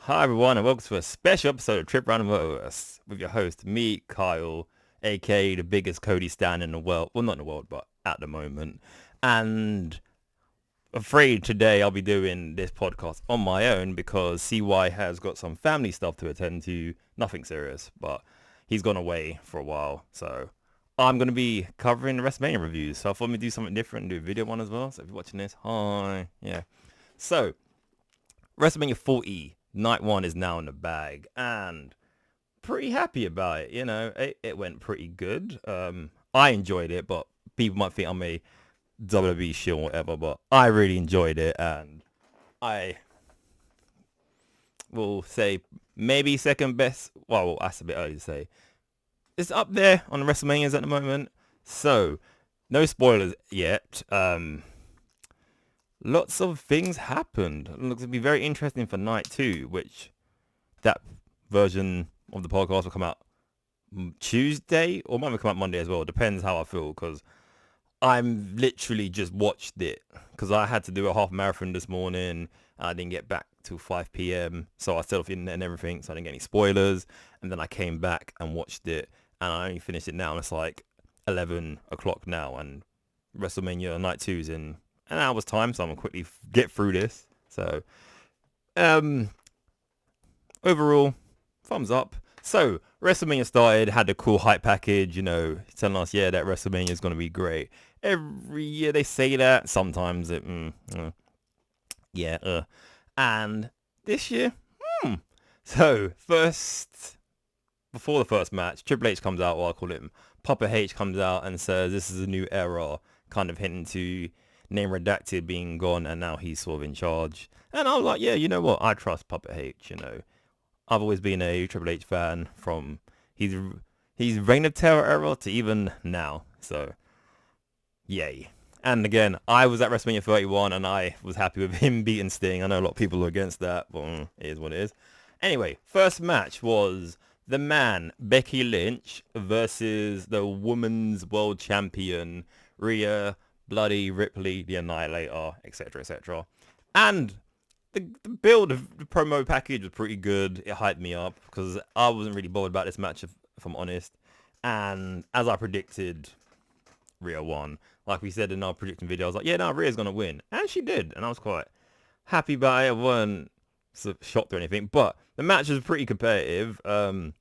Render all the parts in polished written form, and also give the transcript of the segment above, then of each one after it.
Hi everyone and welcome to a special episode of Trip Around the Multiverse with your host, me, Kyle, aka the biggest Cody stan in the world. Well, not in the world, but at the moment. And afraid today I'll be doing this podcast on my own because CY has got some family stuff to attend to. Nothing serious, but he's gone away for a while. So I'm going to be covering the Wrestlemania reviews. So I thought we'd do something different and do a video one as well. So if you're watching this, hi. Yeah. So WrestleMania 40. Night one is now in the bag and pretty happy about it. It went pretty good. I enjoyed it, but people might think I'm a WWE shill or whatever, but I really enjoyed it, and I will say maybe second best. Well, that's a bit early to say. It's up there on the WrestleManias at the moment, so no spoilers yet. Lots of things happened. It looks to be very interesting for night two, which that version of the podcast will come out Tuesday or might come out Monday as well. Depends how I feel, because I'm literally just watched it because I had to do a half marathon this morning. I didn't get back till 5 p.m. So I set off internet and everything, so I didn't get any spoilers. And then I came back and watched it, and I only finished it now. And it's like 11 o'clock now, and WrestleMania Night 2's in an hour's time, so I'm gonna quickly get through this. So, overall, thumbs up. So, WrestleMania started, had a cool hype package, telling us, yeah, that WrestleMania is going to be great. Every year they say that. Sometimes it, and this year, So, before the first match, Triple H comes out, or I call him Papa H, comes out and says this is a new era, kind of hinting to name redacted being gone, and now he's sort of in charge. And I was like, yeah, you know what? I trust Papa H, I've always been a Triple H fan from his Reign of Terror era to even now. So, yay. And again, I was at WrestleMania 31 and I was happy with him beating Sting. I know a lot of people are against that, but it is what it is. Anyway, first match was the man, Becky Lynch, versus the women's world champion, Rhea Bloody Ripley, the Annihilator, etc., etc. And the build of the promo package was pretty good. It hyped me up because I wasn't really bothered about this match, if I'm honest. And as I predicted, Rhea won. Like we said in our predicting video, I was like, yeah, no, Rhea's going to win. And she did. And I was quite happy about it. I wasn't shocked or anything. But the match was pretty competitive. There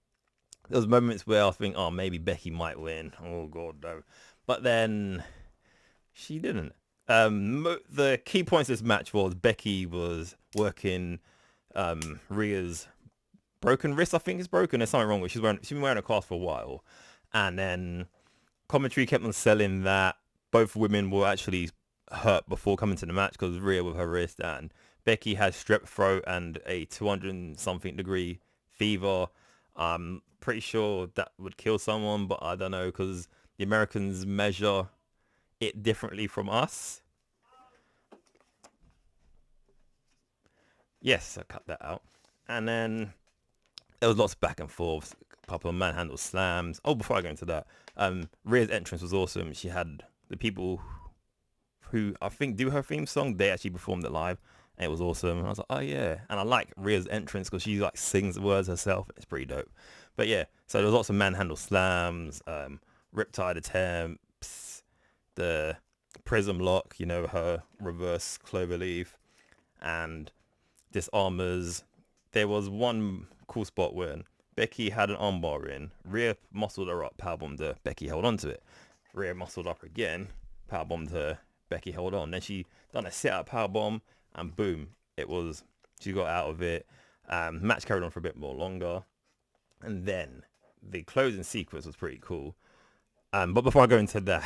was moments where I think, oh, maybe Becky might win. Oh, God, no. But then she didn't. The key points of this match was Becky was working Rhea's broken wrist. I think it's broken. There's something wrong with it. She's been wearing a cast for a while. And then commentary kept on selling that both women were actually hurt before coming to the match because Rhea with her wrist, and Becky has strep throat and a 200 something degree fever. I'm pretty sure that would kill someone, but I don't know because the Americans measure it differently from us. Yes, I cut that out. And then there was lots of back and forth, a couple of manhandle slams. Oh, before I go into that, Rhea's entrance was awesome. She had the people who I think do her theme song, they actually performed it live, and it was awesome. And I was like, oh yeah. And I like Rhea's entrance because she like sings the words herself, and it's pretty dope. But yeah, so there was lots of manhandle slams, riptide attempts, the prism lock, her reverse clover leaf, and disarmors. There was one cool spot when Becky had an armbar in. Rhea muscled her up, powerbombed her. Becky held on to it. Rhea muscled up again, powerbombed her. Becky held on. Then she done a sit-up powerbomb, and boom, she got out of it. Match carried on for a bit more longer. And then the closing sequence was pretty cool. But before I go into that,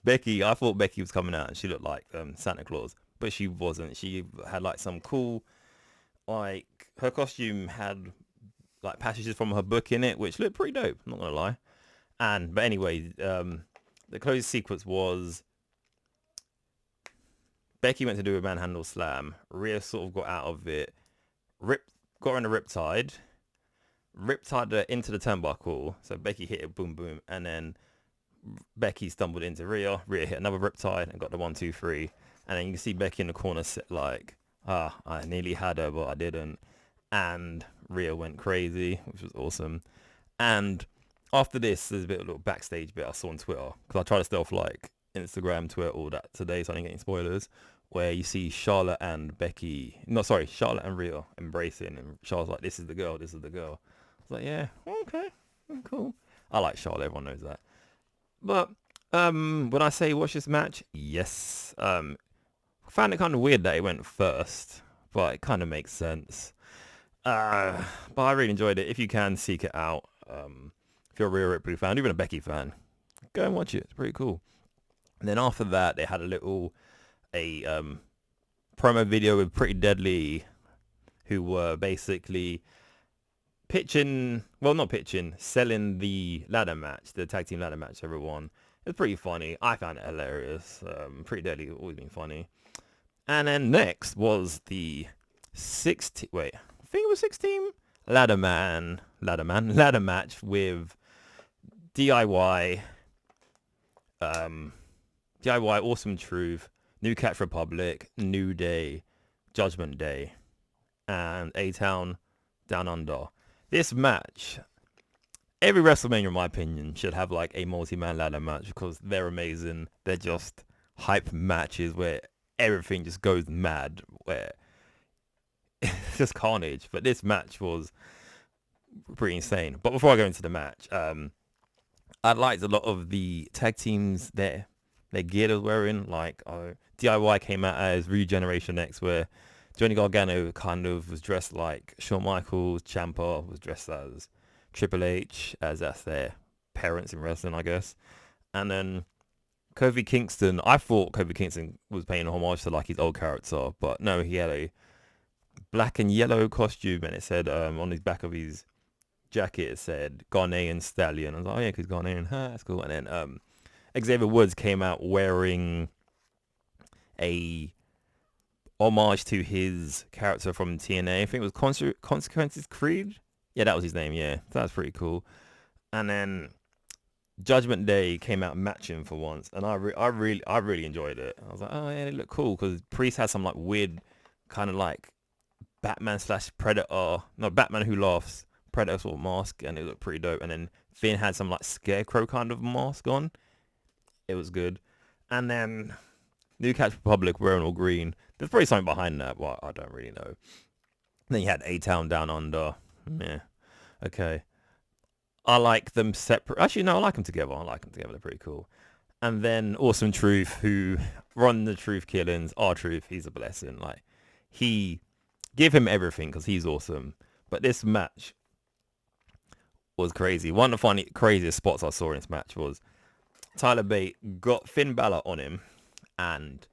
I thought Becky was coming out and she looked like Santa Claus, but she wasn't. She had like some cool, like her costume had like passages from her book in it, which looked pretty dope. I'm not gonna lie. But anyway, the closing sequence was Becky went to do a manhandle slam. Rhea sort of got out of it, got her in a riptide her into the turnbuckle. So Becky hit it, boom, boom, and then Becky stumbled into Rhea. Rhea hit another riptide and got the 1, 2, 3. And then you can see Becky in the corner like, I nearly had her, but I didn't. and Rhea went crazy, which was awesome. And after this, there's a little backstage bit I saw on Twitter, because I try to stay off like Instagram, Twitter, all that today, so I didn't get any spoilers, where you see Charlotte and Charlotte and Rhea embracing, and Charlotte's like, this is the girl, this is the girl. I was like, yeah, okay, cool. I like Charlotte, everyone knows that. But when I say watch this match, yes. Found it kind of weird that it went first, but it kind of makes sense. But I really enjoyed it. If you can, seek it out. If you're a Rhea Ripley fan, even a Becky fan, go and watch it. It's pretty cool. And then after that, they had a promo video with Pretty Deadly, who were basically selling the ladder match, the tag team ladder match, everyone. It was pretty funny. I found it hilarious. Pretty Deadly, always been funny. And then next was the 16 ladder match with DIY, Awesome Truth, New Catch Republic, New Day, Judgment Day, and A-Town Down Under. This match, every WrestleMania, in my opinion, should have like a multi-man ladder match, because they're amazing. They're just hype matches where everything just goes mad, where it's just carnage. But this match was pretty insane. But before I go into the match, I liked a lot of the tag teams their gear they was wearing. Like DIY came out as Regeneration X, where Johnny Gargano kind of was dressed like Shawn Michaels. Ciampa was dressed as Triple H, as that's their parents in wrestling, I guess. And then Kofi Kingston, I thought Kofi Kingston was paying homage to like his old character, but no, he had a black and yellow costume, and it said on the back of his jacket, it said Ghanaian Stallion. I was like, oh yeah, because Ghanaian, that's cool. And then Xavier Woods came out wearing a homage to his character from TNA. I think it was Consequences Creed. Yeah, that was his name. Yeah, so that's pretty cool. And then Judgment Day came out matching for once, and I really enjoyed it. I was like, oh yeah, they look cool, because Priest had some like weird kind of like Batman / Predator, no, Batman Who Laughs, Predator sort of mask, and it looked pretty dope. And then Finn had some like Scarecrow kind of mask on. It was good. And then New Catch Republic wearing all green. There's probably something behind that, but I don't really know. Then you had A-Town Down Under. Yeah, okay. I like them separate. Actually, no, I like them together. They're pretty cool. And then Awesome Truth, who run the Truth Killings. R-Truth, he's a blessing. Like, give him everything, because he's awesome. But this match was crazy. One of the craziest spots I saw in this match was Tyler Bate got Finn Balor on him, and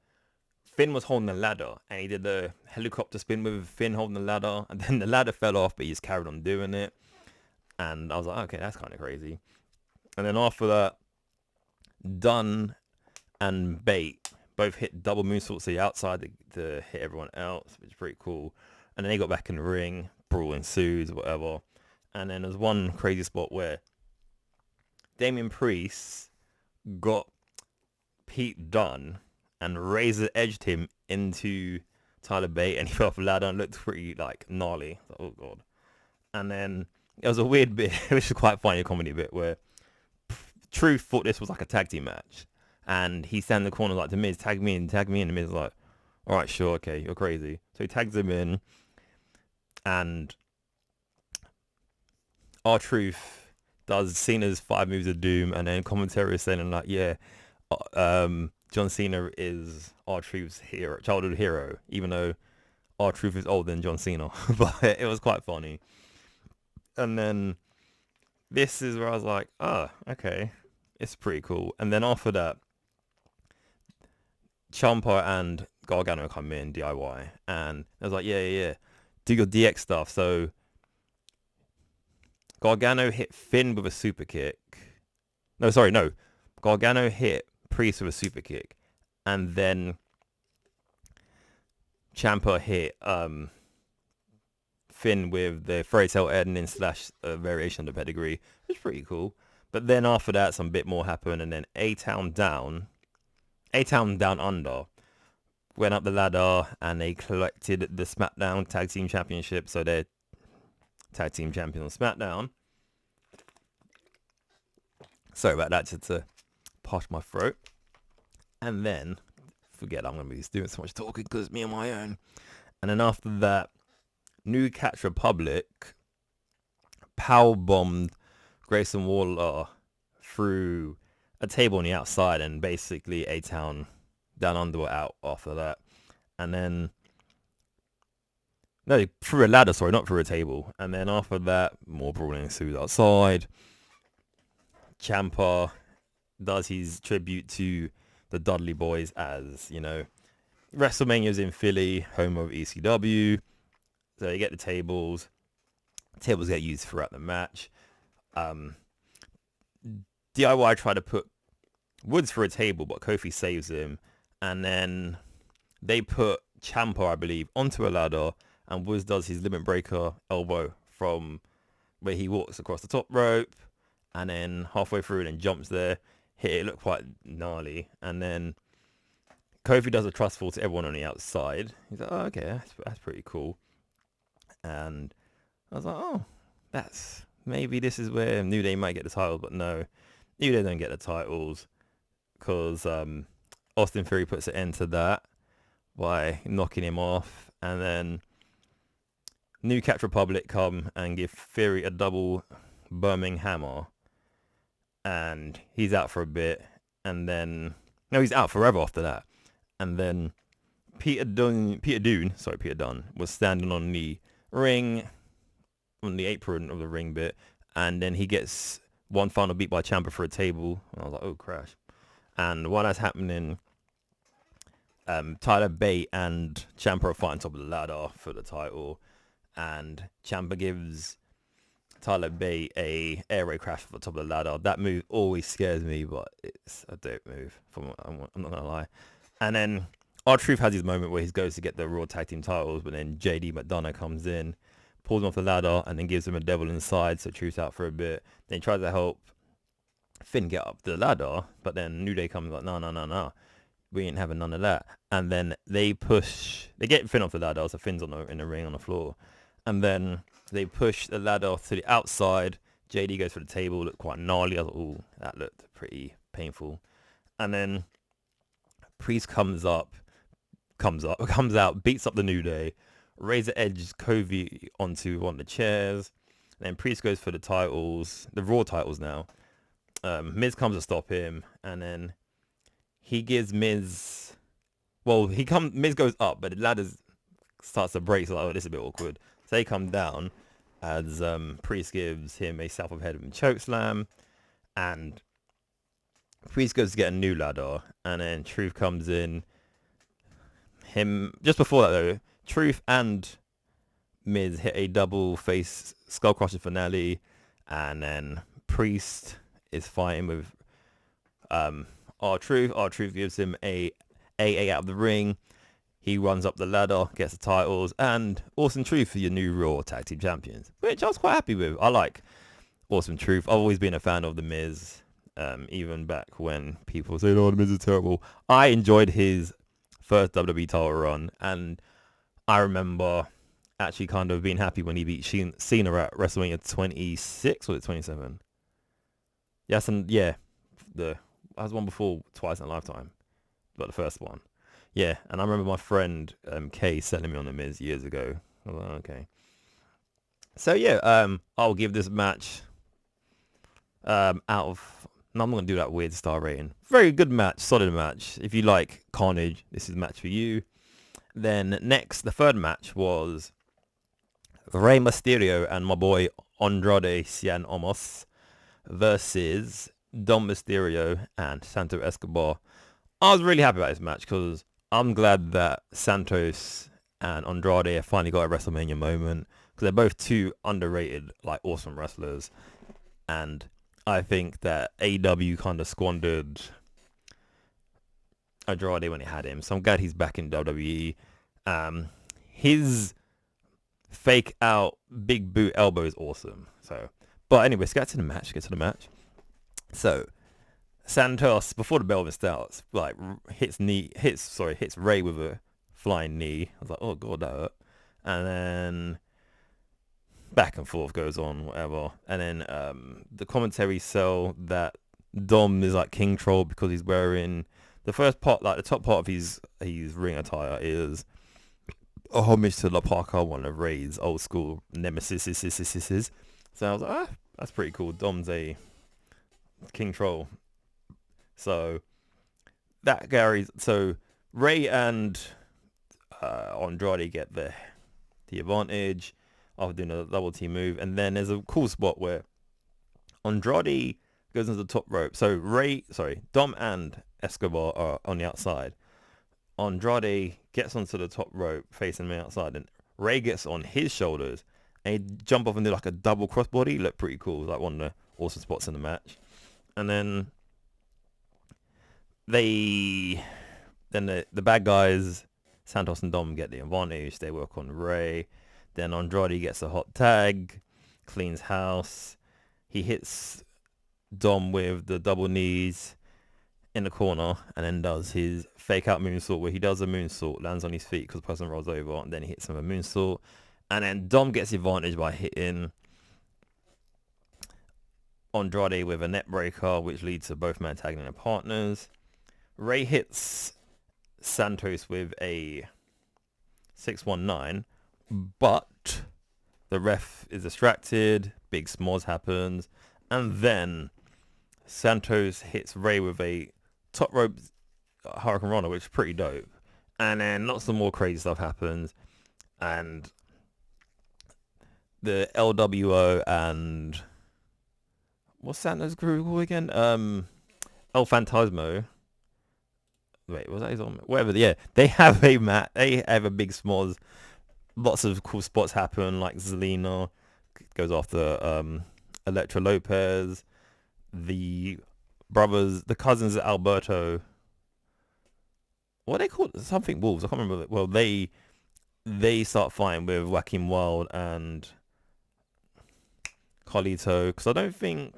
Finn was holding the ladder, and he did the helicopter spin with Finn holding the ladder, and then the ladder fell off, but he just carried on doing it. And I was like, okay, that's kind of crazy. And then after that, Dunn and Bate both hit double moonsaults to the outside to hit everyone else, which is pretty cool. And then they got back in the ring, brawl ensues, whatever. And then there's one crazy spot where Damian Priest got Pete Dunne and razor edged him into Tyler Bate, and he fell off the ladder and looked pretty like gnarly. Like, oh god. And then it was a weird bit, which is quite funny, a comedy bit, where Truth thought this was like a tag team match, and he stand in the corner like, the Miz, tag me in. The Miz was like, all right, sure, okay, you're crazy. So he tags him in, and R-Truth does Cena's 5 moves of doom, and then commentary is saying like, yeah, John Cena is R-Truth's childhood hero, even though R-Truth is older than John Cena. But it was quite funny. And then this is where I was like, oh, okay, it's pretty cool. And then after that, Ciampa and Gargano come in, DIY, and I was like, yeah, do your DX stuff. So Gargano hit Finn with a super kick. No. Gargano hit Priest with a super kick, and then Ciampa hit Finn with the fairy tale ending / variation of the pedigree. It was pretty cool. But then after that, some bit more happened, and then A-Town Down Under went up the ladder, and they collected the SmackDown Tag Team Championship. So they're tag team champions on SmackDown. Sorry about that, just to parch my throat. And then, forget I'm going to be doing so much talking because it's me on my own. And then after that, New Catch Republic powerbombed Grayson Waller through a table on the outside, and basically A-Town down under were out after that. And then, no, through a ladder, sorry, not through a table. And then after that, more brawling ensues outside. Ciampa does his tribute to the Dudley Boys, as, you know, WrestleMania's in Philly, home of ECW. So you get the tables. Tables get used throughout the match. DIY tried to put Woods for a table, but Kofi saves him. And then they put Ciampa, I believe, onto a ladder, and Woods does his limit breaker elbow from where he walks across the top rope, and then halfway through and then jumps there. Hit it, looked quite gnarly. And then Kofi does a trust fall to everyone on the outside. He's like, oh, okay, that's pretty cool. And I was like, oh, maybe this is where New Day might get the title, but no, New Day don't get the titles, because Austin Theory puts an end to that by knocking him off. And then New Catch Republic come and give Theory a double Birmingham hammer, and he's out for a bit. And then, no, he's out forever after that. And then Peter Dunne was standing on the ring, on the apron of the ring bit, and then he gets one final beat by Ciampa for a table. And I was like, oh, crash. And while that's happening, Tyler Bate and Ciampa are fighting top of the ladder for the title, and Ciampa gives Tyler Bate a airway crash for the top of the ladder. That move always scares me, but it's a dope move. I'm not gonna lie. And then R-Truth has his moment where he goes to get the Raw Tag Team titles, but then JD McDonough comes in, pulls him off the ladder, and then gives him a devil inside, so Truth's out for a bit. Then he tries to help Finn get up the ladder, but then New Day comes like, no. We ain't having none of that. And then they get Finn off the ladder, so Finn's in the ring on the floor. And then they push the ladder to the outside. JD goes for the table, looked quite gnarly. I was like, ooh, that looked pretty painful. And then Priest comes out, beats up the New Day, Razor Edge Kofi onto one of the chairs. Then Priest goes for the titles, the Raw titles now. Miz comes to stop him, and then he gives Miz... Miz goes up, but the ladder starts to break, so like, oh, this is a bit awkward. So they come down as Priest gives him a south of head and choke slam, and Priest goes to get a new ladder, and then Truth comes in. Just before that though, Truth and Miz hit a double face skull crusher finale, and then Priest is fighting with R-Truth. R-Truth gives him a AA out of the ring. He runs up the ladder, gets the titles, and Awesome Truth for your new Raw Tag Team Champions, which I was quite happy with. I like Awesome Truth. I've always been a fan of The Miz, even back when people say, oh, The Miz is terrible. I enjoyed his first WWE title run, and I remember actually kind of being happy when he beat Cena at WrestleMania 26, or was it 27? Yes, and yeah, I was one before Twice in a Lifetime, but the first one. Yeah, and I remember my friend Kay selling me on The Miz years ago. I was like, okay. So yeah, I'll give this match out of... No, I'm not going to do that weird star rating. Very good match, solid match. If you like Carnage, this is a match for you. Then next, the third match was Rey Mysterio and my boy Andrade Cien Omos versus Dom Mysterio and Santos Escobar. I was really happy about this match because I'm glad that Santos and Andrade have finally got a WrestleMania moment, because they're both two underrated, like, awesome wrestlers. And I think that AEW kind of squandered Andrade when it had him. So I'm glad he's back in WWE. His fake out big boot elbow is awesome. So, but anyway, let's get to the match. So Santos, before the bell even starts, like hits Ray with a flying knee. I was like, oh god, that hurt. And then back and forth goes on, whatever. And then the commentary sell that Dom is like King Troll because he's wearing the first part, like the top part of his ring attire is a homage to La Parka, one of Ray's old school nemesis. So I was like, that's pretty cool. Dom's a King Troll. So that carries. So Ray and Andrade get the advantage after doing a double team move, and then there's a cool spot where Andrade goes into the top rope. So Dom and Escobar are on the outside. Andrade gets onto the top rope facing me outside, and Ray gets on his shoulders and he jump off and do like a double crossbody. Looked pretty cool. It was like one of the awesome spots in the match. And then the bad guys, Santos and Dom, get the advantage. They work on Ray. Then Andrade gets a hot tag, cleans house. He hits Dom with the double knees in the corner and then does his fake out moonsault where he does a moonsault, lands on his feet because the person rolls over, and then he hits him with a moonsault. And then Dom gets the advantage by hitting Andrade with a net breaker, which leads to both men tagging their partners. Ray hits Santos with a 619, but the ref is distracted, big s'mores happens, and then Santos hits Ray with a top rope Hurricane Rana, which is pretty dope. And then lots of more crazy stuff happens, and the LWO and what's Santos' crew called again? El Fantasmo. Wait, was that his own? Whatever. Yeah, they have a mat. They have a big s'mores. Lots of cool spots happen, like Zelina goes after Electra Lopez. The brothers, the cousins of Alberto. What they call something Wolves? I can't remember. Well, they start fighting with Joaquin Wild and Carlito, because I don't think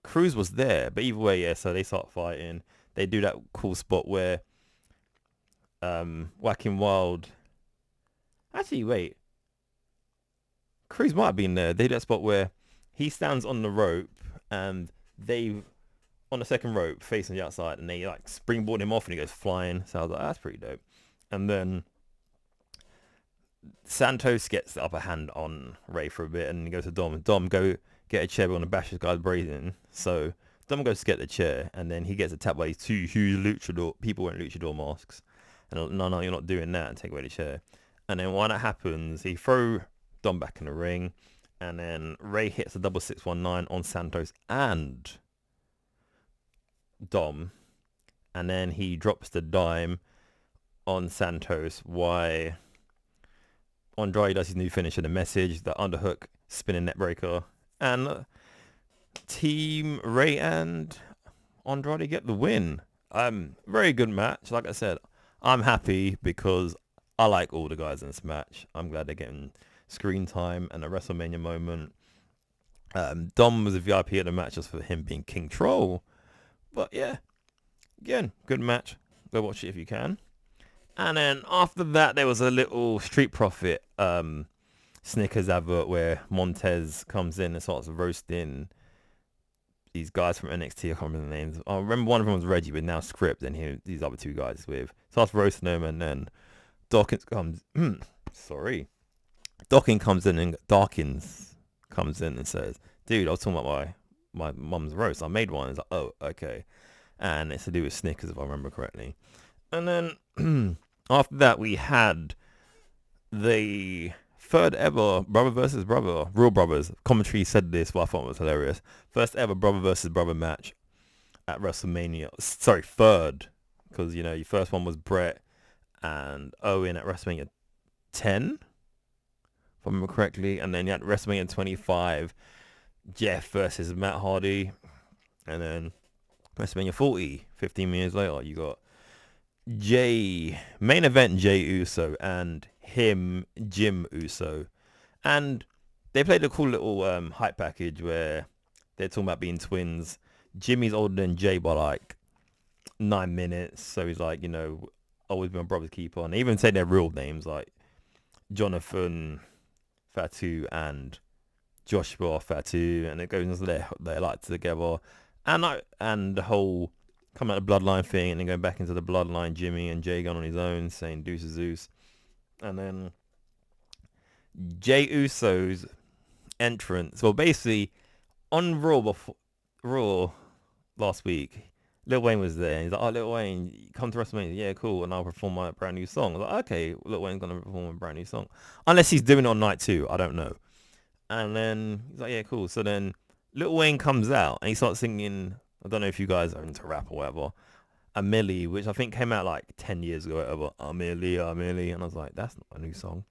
Cruz was there, but either way, yeah. So they start fighting. They do that cool spot where Joaquin Wild. Actually, wait. Cruz might have been there. They do that spot where he stands on the rope and they on the second rope facing the outside, and they like springboard him off and he goes flying. So I was like, that's pretty dope. And then Santos gets the upper hand on Ray for a bit, and he goes to Dom. Dom, go get a chair. We're gonna bash this guy's brains in. So Dom goes to get the chair, and then he gets attacked by these two huge luchador people wearing luchador masks. And no, you're not doing that, and take away the chair. And then when that happens, he throw Dom back in the ring, and then Ray hits a double 619 on Santos and Dom, and then he drops the dime on Santos. Why Andrade does his new finisher, the message, the underhook, spinning neckbreaker, and Team Ray and Andrade get the win. Very good match. Like I said, I'm happy because I like all the guys in this match. I'm glad they're getting screen time and a WrestleMania moment. Dom was a VIP at the match just for him being King Troll. But yeah, again, good match. Go watch it if you can. And then after that, there was a little Street Profit Snickers advert where Montez comes in and starts roasting these guys from NXT. I can't remember the names. I remember one of them was Reggie, but now Script, and these other two guys with starts roasting them, and then Dawkins comes. Dawkins comes in and says, "Dude, I was talking about my mum's roast. I made one." It's like, "Oh, okay," and it's to do with Snickers if I remember correctly. And then after that, we had the third ever brother versus brother, Real Brothers. Commentary said this, but I thought it was hilarious. First ever brother versus brother match at WrestleMania. Sorry, third, because your first one was Brett and Owen at WrestleMania 10, if I remember correctly, and then you had WrestleMania 25, Jeff versus Matt Hardy, and then WrestleMania 40, 15 years later, you got main event Jay Uso and him, Jim Uso, and they played a cool little hype package where they're talking about being twins. Jimmy's older than Jay by like 9 minutes, so he's like, always been a brother's keeper, and they even say their real names like Jonathan Fatu and Joshua Fatu, and it goes into their like together, and the whole come out of the bloodline thing, and then going back into the bloodline. Jimmy and Jay going on his own, saying deuces Zeus, and then Jey Uso's entrance. Well, basically on Raw last week, Lil Wayne was there. He's like, "Oh, Lil Wayne, come to WrestleMania." Yeah, cool. And I'll perform my brand new song. I was like, "Okay, Lil Wayne's gonna perform a brand new song, unless he's doing it on night 2. I don't know." And then he's like, "Yeah, cool." So then Lil Wayne comes out and he starts singing. I don't know if you guys are into rap or whatever. A Millie, which I think came out like 10 years ago, or whatever. A Millie, and I was like, "That's not a new song."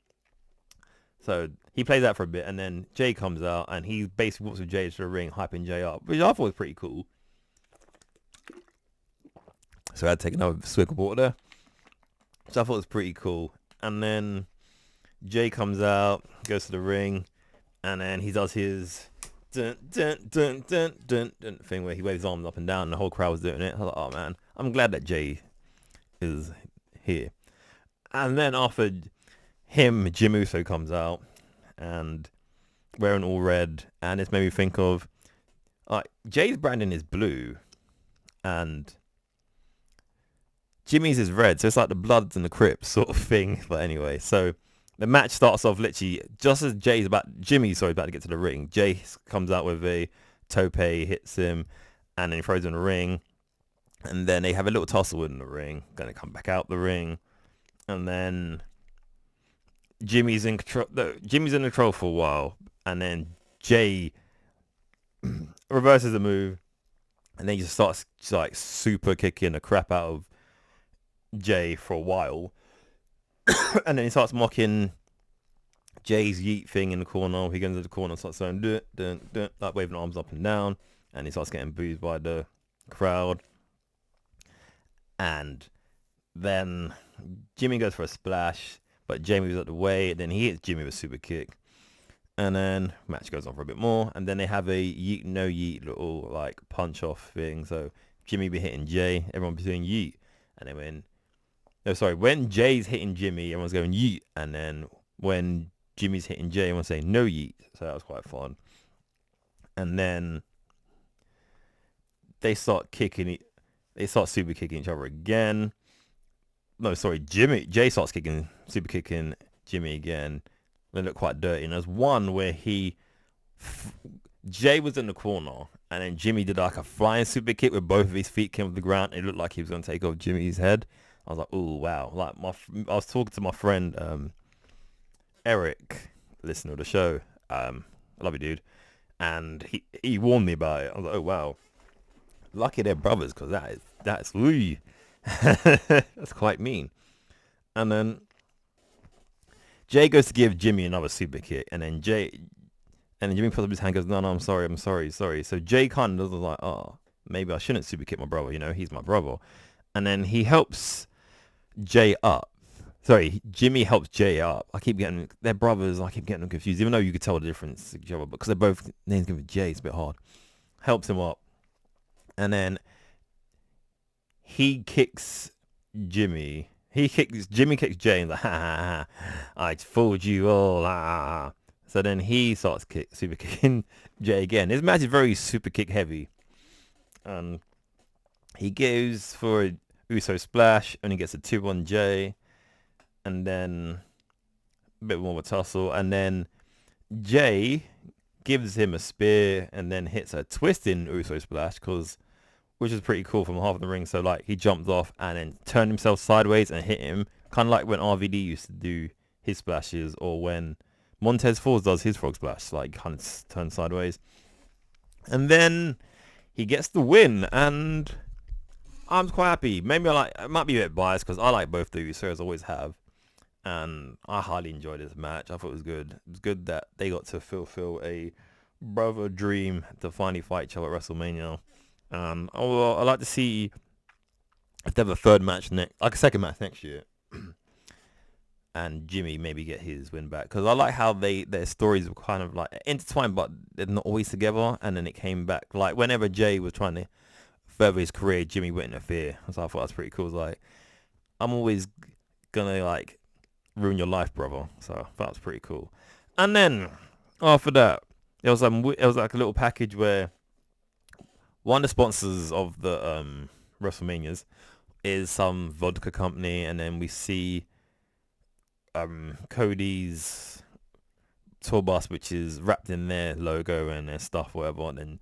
So he plays that for a bit, and then Jay comes out, and he basically walks with Jay to the ring, hyping Jay up, which I thought was pretty cool. So I had to take another swig of water there. So I thought it was pretty cool. And then Jay comes out, goes to the ring, and then he does his dun, dun, dun, dun, dun, dun thing where he waves his arms up and down, and the whole crowd was doing it. I was like, oh man, I'm glad that Jay is here. And then after him, Jim Uso comes out and wearing all red, and it's made me think of Jay's branding is blue and Jimmy's is red, so it's like the Bloods and the Crips sort of thing. But anyway, so the match starts off literally just as Jimmy's about to get to the ring. Jay comes out with a tope, hits him, and then he throws him in the ring, and then they have a little tussle in the ring. Gonna come back out the ring, and then Jimmy's in control. Jimmy's in control for a while, and then Jay reverses the move, and then he just starts like super kicking the crap out of Jay for a while. And then he starts mocking Jay's yeet thing in the corner. He goes into the corner and starts saying dun, dun, dun, like waving arms up and down, and he starts getting booed by the crowd. And then Jimmy goes for a splash, but Jay moves out of the way. Then he hits Jimmy with a super kick, and then match goes on for a bit more. And then they have a yeet no yeet little like punch off thing. So Jimmy be hitting Jay, everyone be doing yeet, and then when Jay's hitting Jimmy, everyone's going yeet, and then when Jimmy's hitting Jay, everyone's saying no yeet. So that was quite fun. And then they start super kicking each other again. No, sorry, Jay starts super kicking Jimmy again. They look quite dirty. And there's one where Jay was in the corner, and then Jimmy did like a flying super kick with both of his feet came off the ground. It looked like he was going to take off Jimmy's head. I was like, oh wow! Like I was talking to my friend Eric, listener of the show. I love you, dude. And he warned me about it. I was like, oh wow, lucky they're brothers, because that's ooh, that's quite mean. And then Jay goes to give Jimmy another super kick, and then Jimmy puts up his hand, and goes, no, I'm sorry. So Jay kind of was like, oh, maybe I shouldn't super kick my brother. He's my brother. And then he helps Jay up. Sorry, Jimmy helps Jay up. They're brothers. I keep getting them confused, even though you could tell the difference to each other, because they're both names with Jay. It's a bit hard. Helps him up, and then he kicks Jimmy. Jimmy kicks Jay and like, ha ha ha, I fooled you all. Ha, ha, ha. So then he starts super kicking Jay again. This match is very super kick heavy. He goes for a Uso splash, only gets a 2 on Jay, and then a bit more of a tussle, and then Jay gives him a spear and then hits a twisting Uso splash, which is pretty cool from half of the ring. So like he jumped off and then turned himself sideways and hit him, kind of like when RVD used to do his splashes, or when Montez Ford does his frog splash, like kind of turn sideways. And then he gets the win, and I'm quite happy. Maybe I might be a bit biased because I like both the Usos, always have, and I highly enjoyed this match. I thought it was good. It was good that they got to fulfill a brother dream to finally fight each other at WrestleMania. I'd like to see if they have a third match like a second match next year, and Jimmy maybe get his win back, because I like how their stories were kind of like intertwined, but they're not always together. And then it came back, like whenever Jay was trying to further his career, Jimmy wouldn't interfere. So I thought that's pretty cool. It's like, I'm always gonna like ruin your life, brother. So I thought that was pretty cool. And then after that, it was like a little package where one of the sponsors of the WrestleManias is some vodka company, and then we see Cody's tour bus, which is wrapped in their logo and their stuff, whatever. And then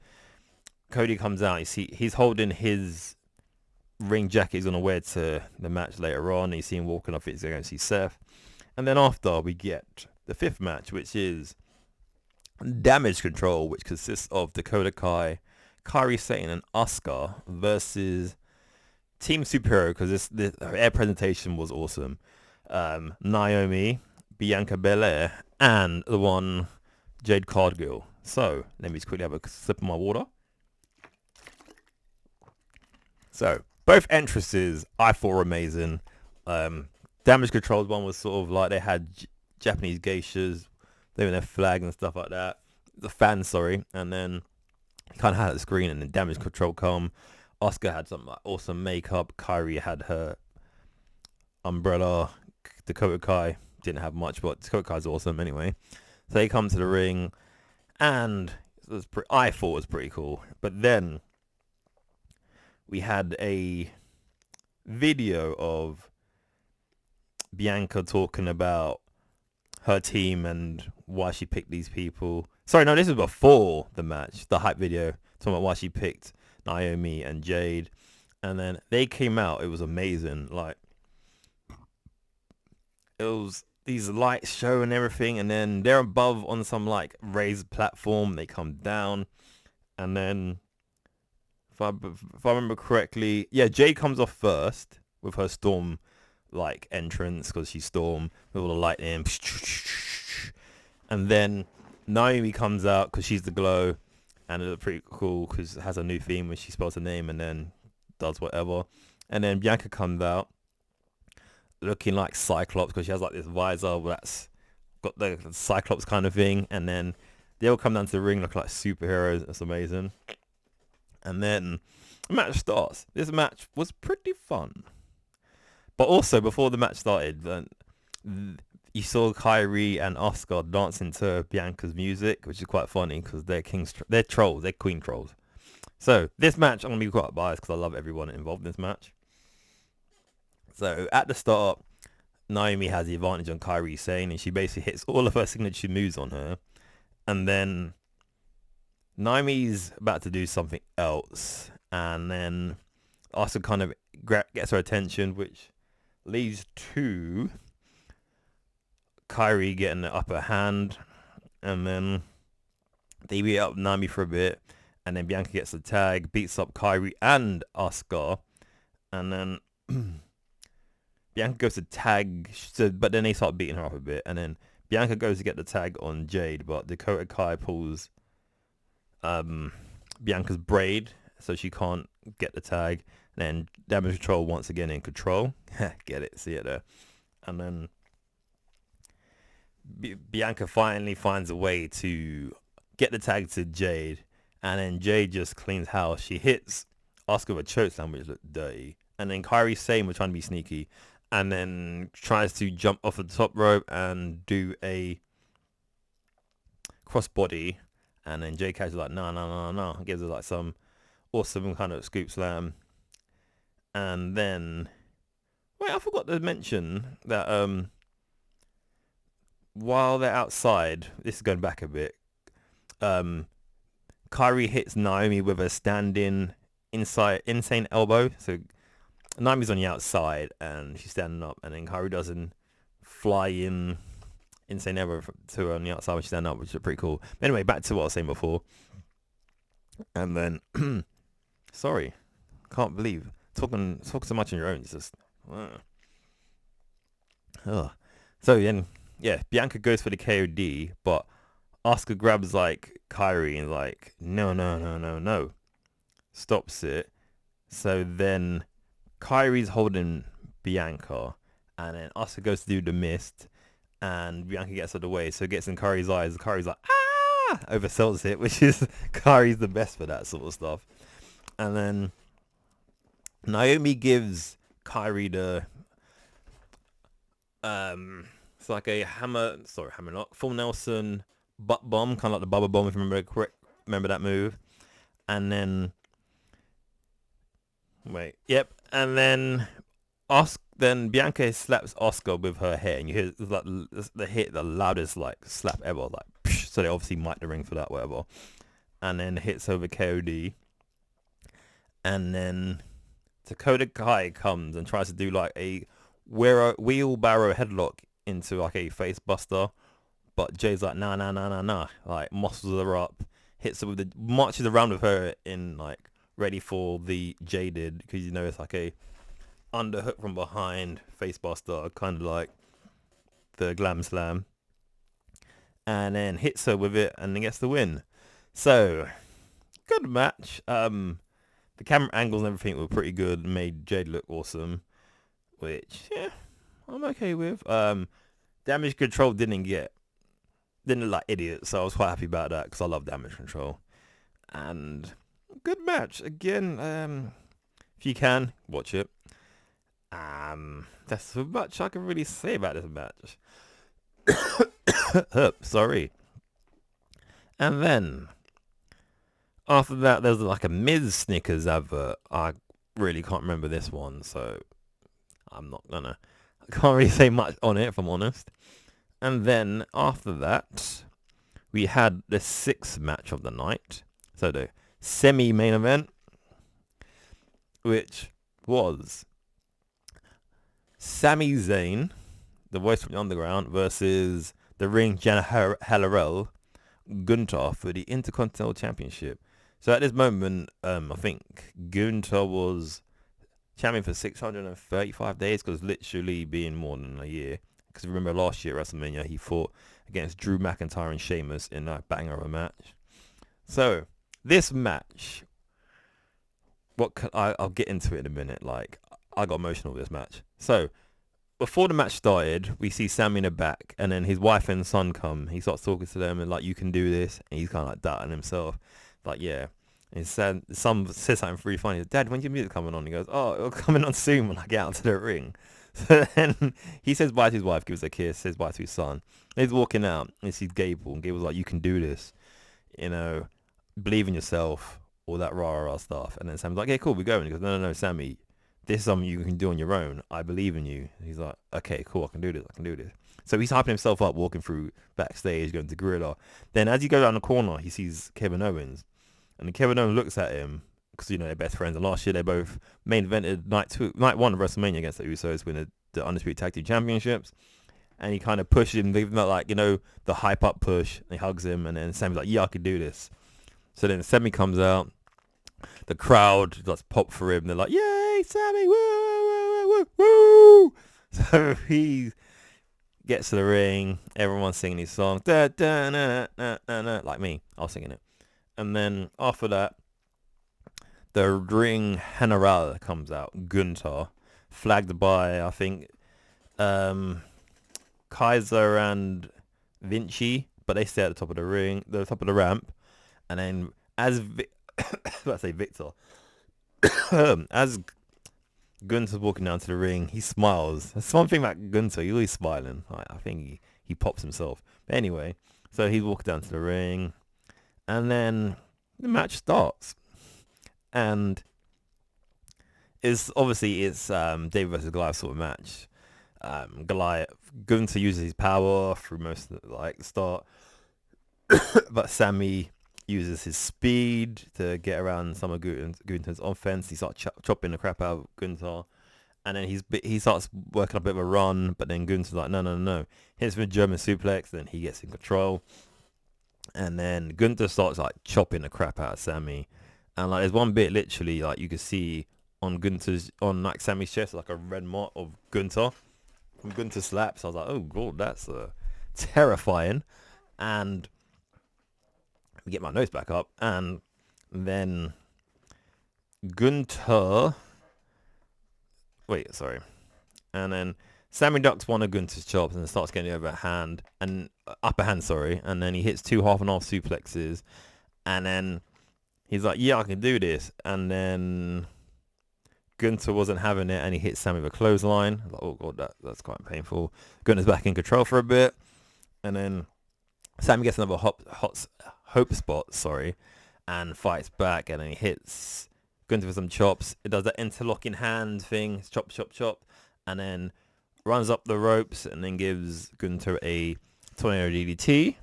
Cody comes out. You see, he's holding his ring jacket he's gonna wear to the match later on. And you see him walking off. He's going to see Seth, and then after we get the fifth match, which is Damage Control, which consists of Dakota Kai, Kairi Sane, and Asuka versus Team Superhero, because her air presentation was awesome. Naomi, Bianca Belair, and the one Jade Cargill. So let me just quickly have a sip of my water. So both entrances I thought were amazing. Damage Control's one was sort of like they had Japanese geishas, they were their flag and stuff like that. The fans, sorry, and then kind of had a screen, and then Damage Control come. Asuka had some like awesome makeup. Kairi had her umbrella. Dakota Kai didn't have much, but Dakota Kai's awesome anyway. So they come to the ring, and I thought it was pretty cool. But then we had a video of Bianca talking about her team and why she picked these people. Sorry, no, this is before the match, the hype video, talking about why she picked Naomi and Jade. And then they came out. It was amazing. Like, it was these lights show and everything, and then they're above on some like raised platform. They come down, and then if I remember correctly, yeah, Jade comes off first with her storm like entrance, because she's Storm with all the lightning, and then Naomi comes out because she's the glow, and it's pretty cool because it has a new theme when she spells her name and then does whatever. And then Bianca comes out looking like Cyclops, because she has like this visor that's got the Cyclops kind of thing, and then they all come down to the ring looking like superheroes. It's amazing. And then the match starts. This match was pretty fun. But also, before the match started, you saw Kairi and Asuka dancing to Bianca's music, which is quite funny because they're trolls, they're queen trolls. So this match, I'm gonna be quite biased because I love everyone involved in this match. So at the start, Naomi has the advantage on Kairi Sane, and she basically hits all of her signature moves on her, and then Naomi's about to do something else, and then Asuka kind of gets her attention, which leads to Kairi getting the upper hand, and then they beat up Naomi for a bit, and then Bianca gets the tag, beats up Kairi and Asuka, and then Bianca goes to tag, but then they start beating her up a bit, and then Bianca goes to get the tag on Jade, but Dakota Kai pulls Bianca's braid, so she can't get the tag. And then Damage Control once again in control. Get it, see it there. And then Bianca finally finds a way to get the tag to Jade, and then Jade just cleans house. She hits Asuka with a chokeslam, which looked dirty, and then Kairi Sane was trying to be sneaky, and then tries to jump off the top rope and do a crossbody, and then Jade Cash is like, no, gives her like some awesome kind of scoop slam. And then, wait, I forgot to mention that while they're outside, this is going back a bit, Kairi hits Naomi with a standing insane elbow. So Naomi's on the outside and she's standing up, and then Kairi does an fly-in insane elbow to her on the outside when she's standing up, which is pretty cool. But anyway, back to what I was saying before. And then, sorry, can't believe talking so much on your own. It's just, so then, yeah, Bianca goes for the KOD, but Asuka grabs like Kairi and like, no, stops it. So then Kairi's holding Bianca, and then Asuka goes to do the mist, and Bianca gets out of the way, so it gets in Kairi's eyes. Kairi's like, oversells it, which is Kairi's the best for that sort of stuff. And then Naomi gives Kairi the It's like a hammer lock, full Nelson butt bomb, kind of like the Bubba bomb if you remember correct. Remember that move? And then and then Bianca slaps Oscar with her hair, and you hear like the loudest like slap ever, like psh, so they obviously mic the ring for that, whatever. And then hits over Cody, and then Dakota Kai comes and tries to do like a wheelbarrow headlock into like a face buster, but Jade's like nah, like muscles her up, hits her with marches around with her in like ready for the Jaded, because you know it's like a underhook from behind face buster, kind of like the glam slam, and then hits her with it and then gets the win. So good match. The camera angles and everything were pretty good, made Jade look awesome, which I'm okay with. Damage control didn't look like idiots, so I was quite happy about that because I love damage control. And good match again. If you can watch it. That's so much I can really say about this match. Sorry. And then after that, there's like a Miz Snickers advert. I really can't remember this one, so I can't really say much on it if I'm honest. And then after that, we had the 6th match of the night. So the semi-main event, which was Sami Zayn, the voice from the Underground, versus the Ring General Gunther for the Intercontinental Championship. So at this moment, I think Gunther was champion for 635 days, because literally being more than a year. Because remember last year at WrestleMania, he fought against Drew McIntyre and Sheamus in a banger of a match. So this match, I'll get into it in a minute. Like, I got emotional with this match. So before the match started, we see Sami in the back, and then his wife and son come. He starts talking to them and like, you can do this, and he's kind of like doubting himself, like, yeah. And his son says something really funny. Dad, when's your music coming on? He goes, oh, it'll coming on soon when I get out to the ring. So then he says bye to his wife, gives a kiss, says bye to his son. And he's walking out, and he sees Gable, and Gable's like, you can do this, you know, believe in yourself, all that rah stuff. And then Sami's like, okay, cool, we're going. He goes, no, Sami, this is something you can do on your own. I believe in you. He's like, okay, cool, I can do this. So he's hyping himself up, walking through backstage, going to Gorilla. Then as he goes down the corner, he sees Kevin Owens. And Kevin Owens looks at him, because, you know, they're best friends. And last year, they both main evented night one of WrestleMania against the Usos, winning the Undisputed Tag Team Championships. And he kind of pushes him, even though, like, you know, the hype up push. And he hugs him, and then Sami's like, yeah, I can do this. So then Sami comes out. The crowd just pop for him. They're like, yay, Sami, woo, woo, woo, woo. So he gets to the ring. Everyone's singing his song. Da, da, na, na, na, na, like me. I was singing it. And then after that, the Ring General comes out. Gunther, flagged by, I think, Kaiser and Vinci. But they stay at the top of the ramp. And then as Victor. As Gunther's walking down to the ring, he smiles. That's one thing about Gunther, he's always smiling. I think he pops himself. But anyway, so he's walking down to the ring, and then the match starts. And it's David versus Goliath sort of match. Gunther uses his power through most of the start, but Sami uses his speed to get around some of Gunther's offense. He starts chopping the crap out of Gunther, and then he starts working a bit of a run, but then Gunther's like, no. Hits him a German suplex, then he gets in control, and then Gunther starts like chopping the crap out of Sami, and like there's one bit literally like you can see on Sami's chest like a red mark of Gunther from Gunther slaps. I was like, oh god, that's terrifying. And get my notes back up, and then and then Sami ducks one of Gunther's chops and starts getting the upper hand, and then he hits 2 half-and-half suplexes, and then he's like, yeah, I can do this, and then Gunther wasn't having it, and he hit Sammy with a clothesline. Like, oh god, that's quite painful. Gunther's back in control for a bit, and then Sammy gets another hope spot, and fights back, and then he hits Gunther with some chops. It does that interlocking hand thing, chop, chop, chop, and then runs up the ropes, and then gives Gunther a tornado DDT.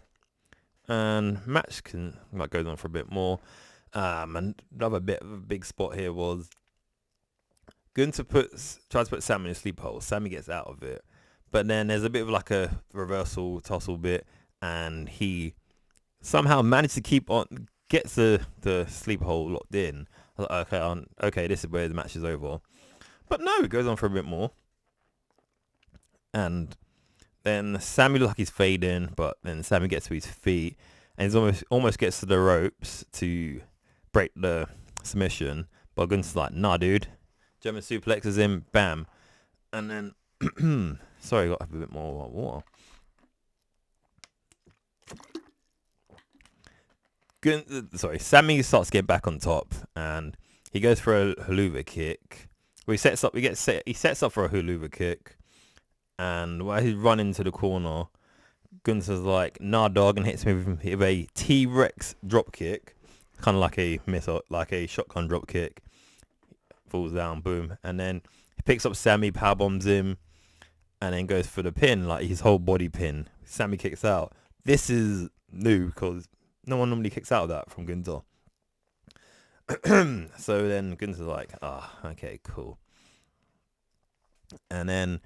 And match goes on for a bit more. And another bit of a big spot here was Gunther tries to put Sammy in a sleep hole. Sammy gets out of it, but then there's a bit of like a reversal tussle bit, and he somehow managed to gets the sleep hole locked in. I was like, okay, this is where the match is over. But no, it goes on for a bit more, and then Sammy looks like he's fading, but then Sammy gets to his feet, and he's almost gets to the ropes to break the submission. But Gunther's like, nah, dude. German suplexes him, bam. And then, sorry, I got a bit more water. Sammy starts to get back on top, and he goes for a haluva kick. Well, he sets up for a haluva kick, and while he's running to the corner, Gunther's like, nah, dog, and hits me with a T-Rex drop kick, kind of like a missile, like a shotgun drop kick. Falls down, boom, and then he picks up Sammy, powerbombs him, and then goes for the pin, like his whole body pin. Sammy kicks out. This is new because no one normally kicks out of that from Gunther. So then Gunther's like, okay, cool. And then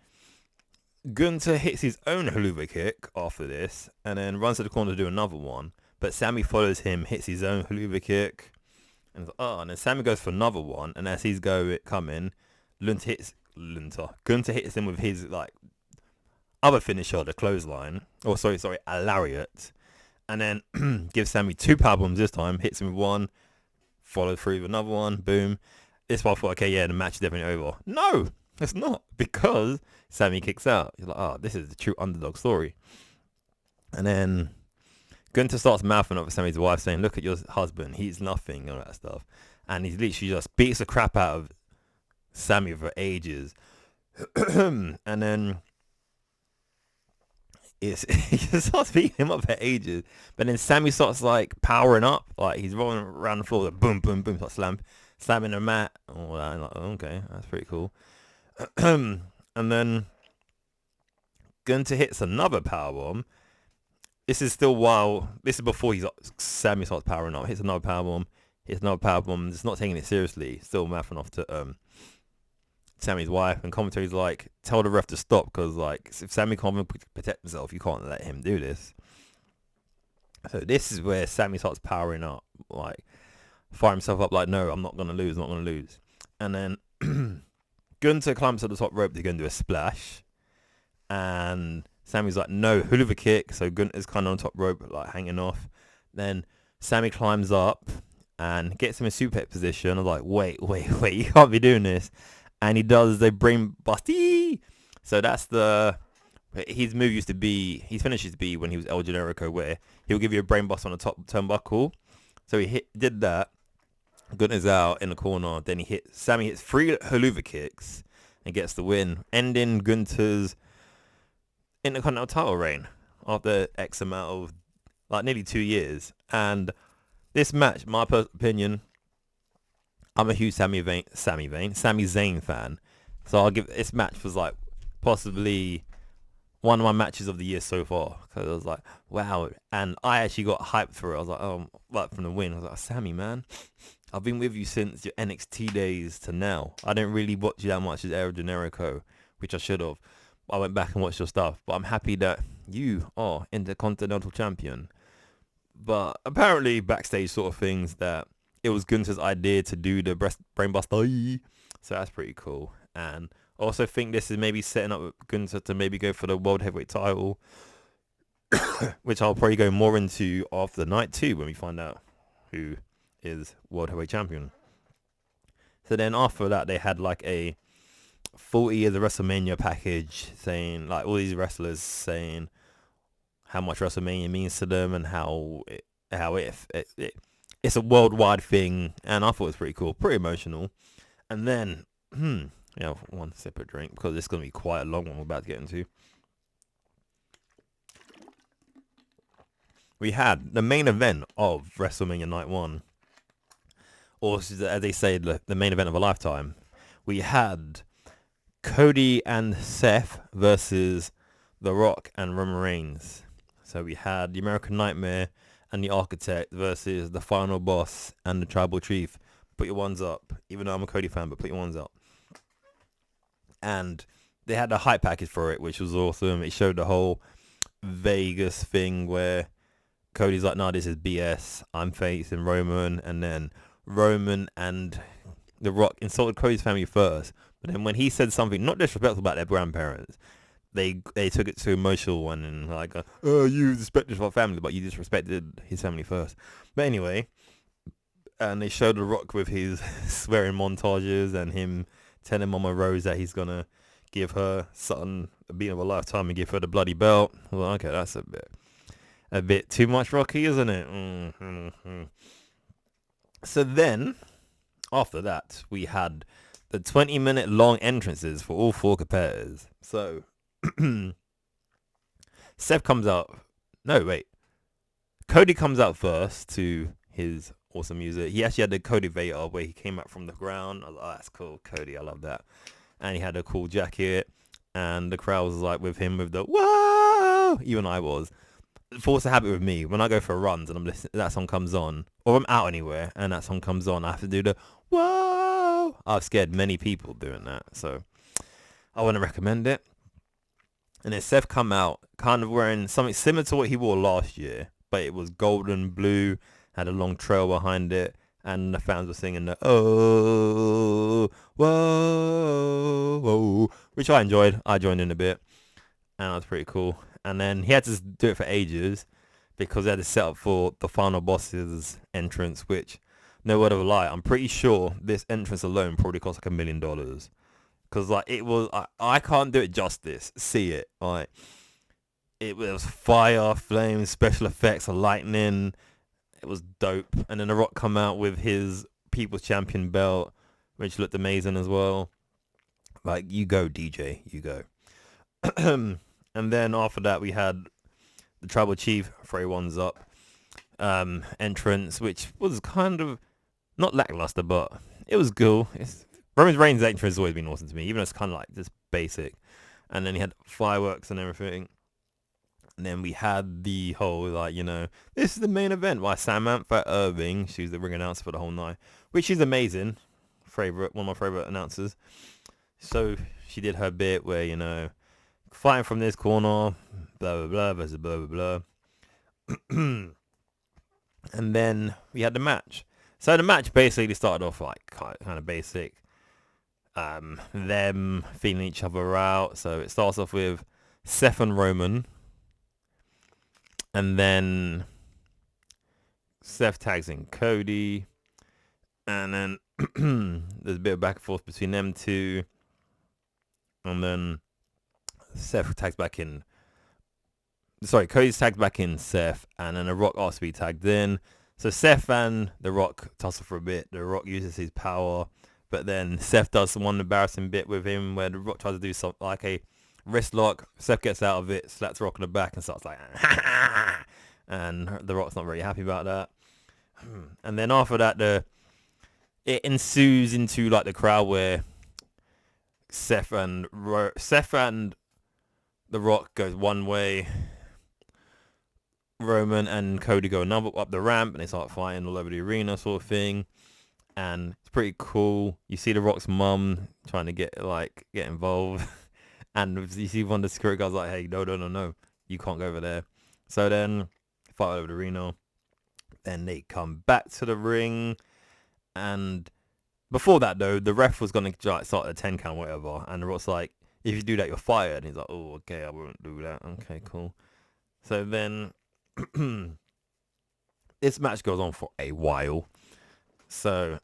Gunther hits his own haluva kick after this, and then runs to the corner to do another one. But Sammy follows him, hits his own haluva kick. And then Sammy goes for another one, and as he's coming, Gunther hits him with his like other finisher, the clothesline. Oh, sorry, a lariat, and then gives Sammy 2 powerbombs this time. Hits him with one, followed through with another one. Boom. This one I thought, okay, yeah, the match is definitely over. No, it's not, because Sammy kicks out. You're like, this is the true underdog story. And then Gunther starts mouthing up at Sammy's wife, saying, look at your husband, he's nothing, all that stuff. And he literally just beats the crap out of Sammy for ages. And then he just starts beating him up for ages. But then Sammy starts like powering up, like he's rolling around the floor, like, boom, boom, boom, starts slamming the mat. All that. Like, okay, that's pretty cool. And then Gunther hits another powerbomb. This is before Sammy starts powering up. Hits another powerbomb. It's not taking it seriously. Still mouthing off to Sammy's wife, and commentary's like, tell the ref to stop, because like if Sammy can't protect himself, you can't let him do this. So this is where Sammy starts powering up, like fire himself up, like, no, I'm not gonna lose. And then Gunther climbs to the top rope to go and do a splash, and Sammy's like, no, haluva kick. So Gunther's kind of on top rope, like hanging off. Then Sammy climbs up and gets him in suplex position. I was like, wait, you can't be doing this. And he does the brain busty. So that's his move used to be, his finish used to be when he was El Generico, where he'll give you a brain bust on the top turnbuckle. So he did that. Gunther's out in the corner. Then Sammy hits 3 haluva kicks and gets the win, ending Gunther's Intercontinental title reign after X amount of, like, nearly 2 years. And this match, my personal opinion, I'm a huge Sami Zayn fan, so I'll give this match was like possibly one of my matches of the year so far, because I was like, wow. And I actually got hyped for it. I was like, like from the win, I was like, Sammy, man, I've been with you since your NXT days to now. I didn't really watch you that much as El Generico, which I should have. I went back and watched your stuff, but I'm happy that you are Intercontinental Champion. But apparently backstage sort of things that it was Gunther's idea to do the brainbuster, so that's pretty cool. And I also think this is maybe setting up Gunther to maybe go for the World Heavyweight title, which I'll probably go more into after night 2 when we find out who is World Heavyweight Champion. So then after that, they had like a 40 years of WrestleMania package, saying like all these wrestlers saying how much WrestleMania means to them and how it's a worldwide thing, and I thought it was pretty cool, pretty emotional. And then Yeah, one sip of drink because it's gonna be quite a long one we're about to get into. We had the main event of WrestleMania Night 1, or as they say, the main event of a lifetime. We had Cody and Seth versus The Rock and Roman Reigns. So we had the American Nightmare and the Architect versus the Final Boss and the Tribal Chief. Put your ones up, even though I'm a Cody fan, but put your ones up. And they had a hype package for it, which was awesome. It showed the whole Vegas thing where Cody's like, nah, this is BS. I'm facing Roman. And then Roman and The Rock insulted Cody's family first. But then when he said something not disrespectful about their grandparents, they took it to emotional one and like, oh, you disrespected our family, but you disrespected his family first. But anyway, and they showed The Rock with his swearing montages and him telling Mama Rose that he's going to give her something, a beat of a lifetime and give her the bloody belt. Well, okay, that's a bit too much Rocky, isn't it? Mm-hmm. So then, after that, we had the 20-minute long entrances for all four competitors. So, Seth comes out. No, wait. Cody comes out first to his awesome music. He actually had the Cody Vader where he came out from the ground. I was like, oh, that's cool, Cody. I love that. And he had a cool jacket. And the crowd was like with him with the whoa. Even I was. Force a habit with me when I go for runs and I'm listening, that song comes on, or I'm out anywhere and that song comes on, I have to do the whoa. I've scared many people doing that, so I wouldn't recommend it. And then Seth come out kind of wearing something similar to what he wore last year, but it was golden blue, had a long trail behind it, and the fans were singing the oh whoa whoa, which I enjoyed. I joined in a bit, and that was pretty cool. And then he had to do it for ages because they had to set up for the Final Boss's entrance, which, no word of a lie, I'm pretty sure this entrance alone probably cost like $1 million. Because like it was, I can't do it justice. See it, like it was fire, flames, special effects, lightning. It was dope. And then The Rock come out with his People's Champion belt, which looked amazing as well. Like, you go, DJ, you go. And then after that, we had the Tribal Chief, throw your ones up, entrance, which was kind of not lackluster, but it was cool. Roman Reigns' entrance has always been awesome to me, even though it's kind of like just basic. And then he had fireworks and everything. And then we had the whole, like, you know, this is the main event by Samantha Irving. She was the ring announcer for the whole night, which is amazing. One of my favorite announcers. So she did her bit where, you know, fighting from this corner, blah, blah, blah, versus blah, blah, blah. And then we had the match. So the match basically started off like kind of basic. Them feeling each other out. So it starts off with Seth and Roman. And then Seth tags in Cody. And then there's a bit of back and forth between them two. And then Seth tags back in. Sorry, Cody's tagged back in Seth. And then The Rock asks to be tagged in. So Seth and The Rock tussle for a bit. The Rock uses his power. But then Seth does one embarrassing bit with him where The Rock tries to do something like a wrist lock. Seth gets out of it, slaps Rock on the back and starts like, and The Rock's not very happy about that. And then after that, it ensues into like the crowd where Seth and The Rock goes one way, Roman and Cody go another up the ramp, and they start fighting all over the arena, sort of thing. And it's pretty cool. You see The Rock's mum trying to get involved. And you see one of the security guards like, hey, no, you can't go over there. So then, fight over the arena. Then they come back to the ring. And before that, though, the ref was going to start a 10 count, whatever. And The Rock's like, if you do that, you're fired. And he's like, oh, okay, I won't do that. Okay, cool. So then, this match goes on for a while. So,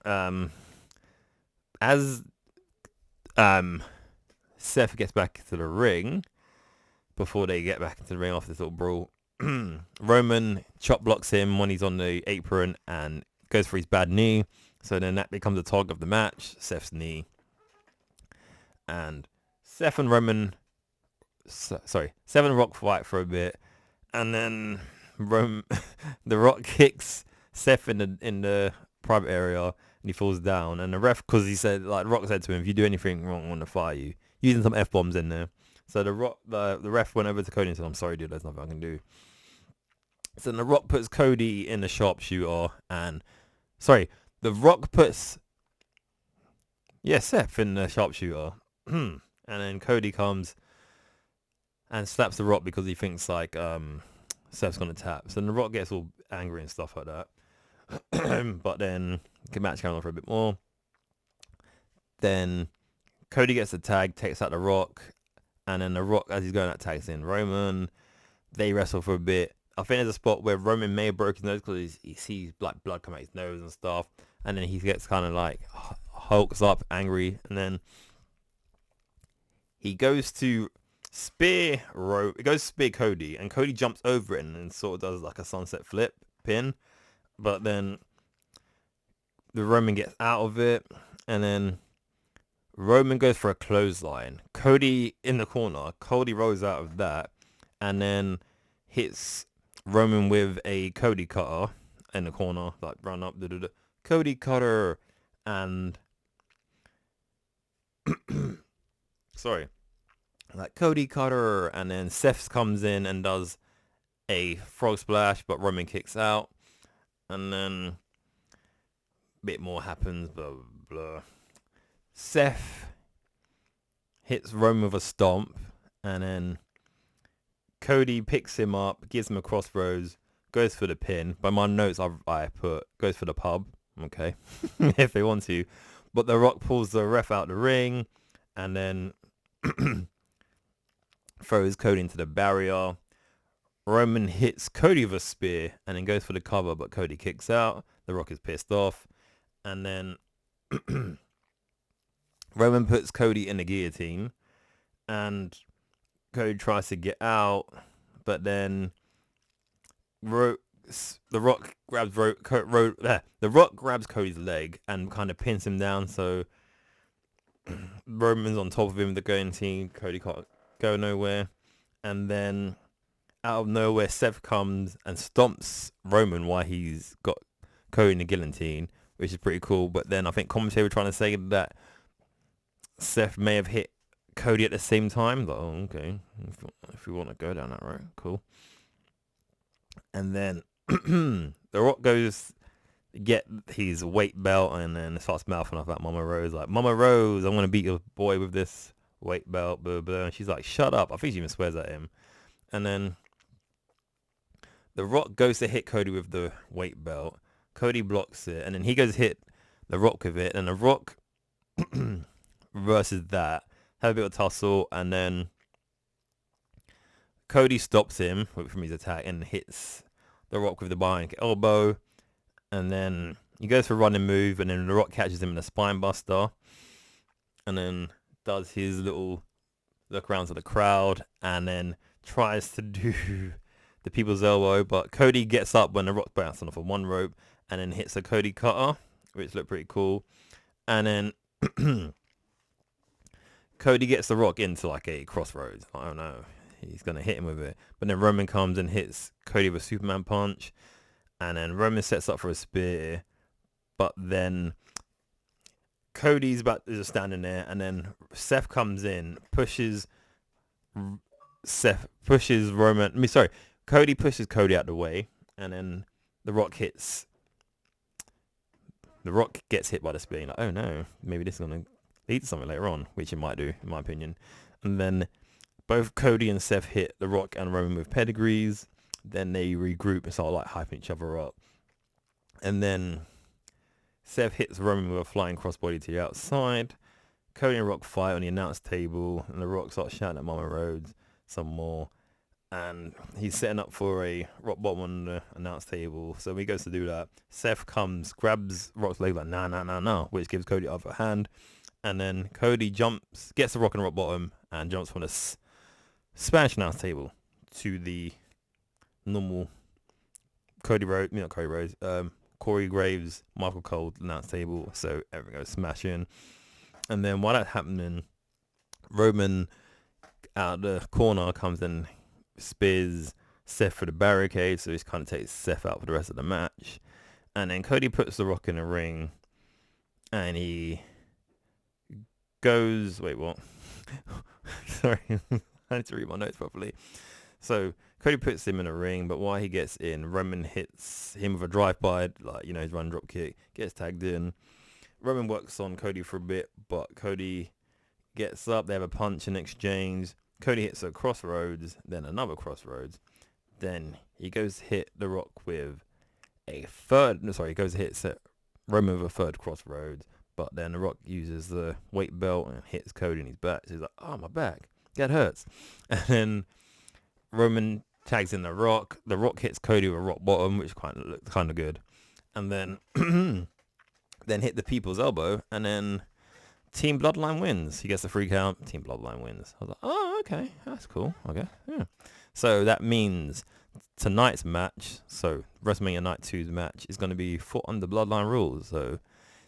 as Seth gets back to the ring, before they get back into the ring after this little brawl, Roman chop blocks him when he's on the apron and goes for his bad knee. So then that becomes the target of the match, Seth's knee. and Seth and Roman, Seth and Rock fight for a bit, and then the Rock kicks Seth in the private area, and he falls down. And the ref, because he said, like, Rock said to him, if you do anything wrong, I'm gonna fire you, using some F-bombs in there. So the ref went over to Cody and said, I'm sorry, dude, there's nothing I can do. So then the Rock puts Cody in the sharpshooter, and the Rock puts Seth in the sharpshooter. And then Cody comes and slaps the Rock because he thinks like Seth's gonna tap. So then the Rock gets all angry and stuff like that. But then the match goes on for a bit more. Then Cody gets the tag, takes out the Rock, and then the Rock, as he's going out, tags in Roman. They wrestle for a bit. I think there's a spot where Roman may have broken his nose because he sees like blood come out his nose and stuff, and then he gets kind of like hulks up, angry, and then he goes to spear Cody, and Cody jumps over it and then sort of does like a sunset flip pin, but then the Roman gets out of it, and then Roman goes for a clothesline. Cody in the corner. Cody rolls out of that, and then hits Roman with a Cody cutter in the corner, like run up, Cody cutter, and like Cody cutter, and then Seth comes in and does a frog splash, but Roman kicks out, and then a bit more happens, blah blah blah. Seth hits Roman with a stomp, and then Cody picks him up, gives him a crossroads, goes for the pin. By my notes, I put goes for the pub. Okay, if they want to. But the Rock pulls the ref out the ring, and then throws Cody into the barrier. Roman hits Cody with a spear, and then goes for the cover, but Cody kicks out. The Rock is pissed off, and then Roman puts Cody in the guillotine, and Cody tries to get out, but then the Rock grabs Cody's leg and kind of pins him down. So Roman's on top of him with the guillotine. Cody can't go nowhere, and then out of nowhere, Seth comes and stomps Roman while he's got Cody in the guillotine, which is pretty cool. But then I think commentators were trying to say that Seth may have hit Cody at the same time. Like, oh, okay, if we want to go down that road, cool. And then the Rock goes get his weight belt, and then starts mouthing off that Mama Rose, like, Mama Rose, I'm gonna beat your boy with this weight belt, blah blah. And she's like, shut up. I think she even swears at him. And then the Rock goes to hit Cody with the weight belt. Cody blocks it, and then he goes to hit the Rock with it, and the Rock versus that have a bit of a tussle, and then Cody stops him from his attack and hits the Rock with the bionic elbow, and then he goes for a running move, and then the Rock catches him in a spine buster, and then does his little look around to the crowd, and then tries to do the people's elbow, but Cody gets up when the Rock bounces off of one rope, and then hits a Cody cutter, which looked pretty cool, and then Cody gets the Rock into like a crossroads. I don't know. He's going to hit him with it. But then Roman comes and hits Cody with a Superman punch. And then Roman sets up for a spear. But then Cody's just standing there. And then Seth comes in, pushes Roman. Cody pushes Cody out the way. And then the Rock gets hit by the spear. Like, oh no, maybe this is going to lead to something later on, which it might do, in my opinion. And then both Cody and Seth hit the Rock and Roman with pedigrees. Then they regroup and start like hyping each other up. And then Seth hits Roman with a flying crossbody to the outside. Cody and Rock fight on the announce table, and the Rock starts shouting at Mama Rhodes some more. And he's setting up for a rock bottom on the announce table. So when he goes to do that, Seth comes, grabs Rock's leg like, nah, which gives Cody the upper hand. And then Cody gets the Rock and rock bottom, and jumps from the Spanish announce table to the normal Corey Graves, Michael Cole announce table. So everything goes smashing. And then while that's happening, Roman out the corner comes and spears Seth for the barricade, so he's kind of takes Seth out for the rest of the match. And then Cody puts The Rock in the ring, and he goes, wait, what? Sorry, I need to read my notes properly. So Cody puts him in a ring, but while he gets in, Roman hits him with a drive-by, like, you know, his run drop kick, gets tagged in. Roman works on Cody for a bit, but Cody gets up, they have a punch and exchange. Cody hits a crossroads, then another crossroads. Then he goes to hit The Rock with he goes to hit Roman with a third crossroads, but then The Rock uses the weight belt and hits Cody in his back. So he's like, oh, my back, that hurts. And then Roman tags in The Rock. The Rock hits Cody with a rock bottom, which looked kind of good. And then then hit the People's Elbow, and then Team Bloodline wins. He gets the 3 count. Team Bloodline wins. I was like, oh, okay, that's cool. Okay, yeah. So that means tonight's match, so WrestleMania Night 2's match, is going to be fought under Bloodline rules. So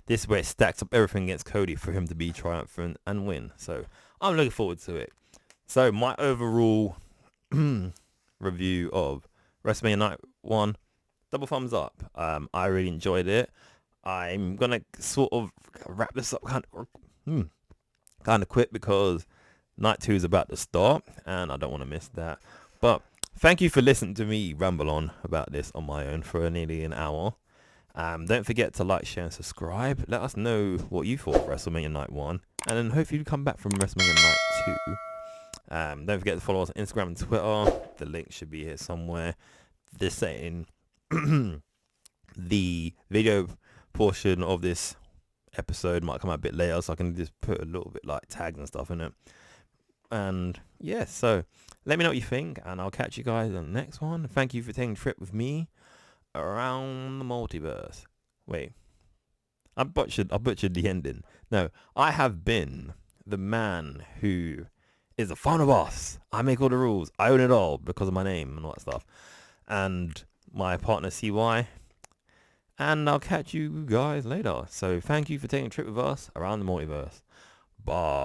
this is where it stacks up everything against Cody for him to be triumphant and win. So I'm looking forward to it. So my overall review of WrestleMania Night 1, double thumbs up. I really enjoyed it. I'm going to sort of wrap this up kind of quick because Night 2 is about to start and I don't want to miss that. But thank you for listening to me ramble on about this on my own for nearly an hour. Don't forget to like, share and subscribe. Let us know what you thought of WrestleMania Night 1. And then hopefully you come back from WrestleMania Night 2. Don't forget to follow us on Instagram and Twitter. The link should be here somewhere. This saying the video portion of this episode might come out a bit later, so I can just put a little bit like tags and stuff in it. And yeah, so let me know what you think, and I'll catch you guys on the next one. Thank you for taking a trip with me around the multiverse. Wait, I butchered the ending. No, I have been the man who is the final boss. I make all the rules. I own it all because of my name and all that stuff. And my partner CY. And I'll catch you guys later. So thank you for taking a trip with us around the multiverse. Bye.